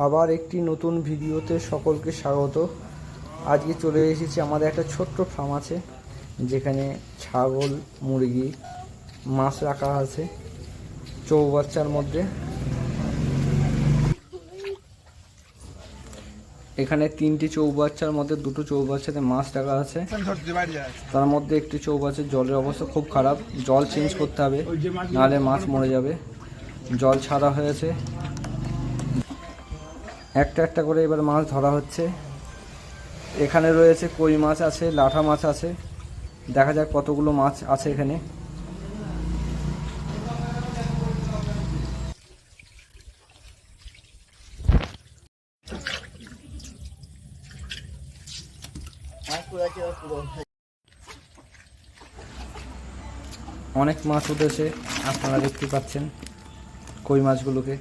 আবার একটি নতুন ভিডিওতে সকলকে স্বাগত। আজকে চলে এসেছি, আমাদের একটা ছোট্ট ফার্ম আছে যেখানে ছাগল, মুরগি, মাছ রাখা আছে চৌবাচ্চার মধ্যে। এখানে 3টি চৌবাচ্চার মধ্যে 2টো চৌবাচ্চাতে মাছ রাখা আছে। তার মধ্যে একটি চৌবাচ্চার জলের অবস্থা খুব খারাপ, জল চেঞ্জ করতে হবে, নাহলে মাছ মরে যাবে। জল ছাড়া হয়েছে, একটা একটা করে এবার মাছ ধরা হচ্ছে। এখানে রয়েছে কই মাছ আছে, লাঠা মাছ আছে, দেখা যাক কতগুলো মাছ আছে এখানে। অনেক মাছ উঠেছে, আপনারা দেখতে পাচ্ছেন কই মাছগুলোকে।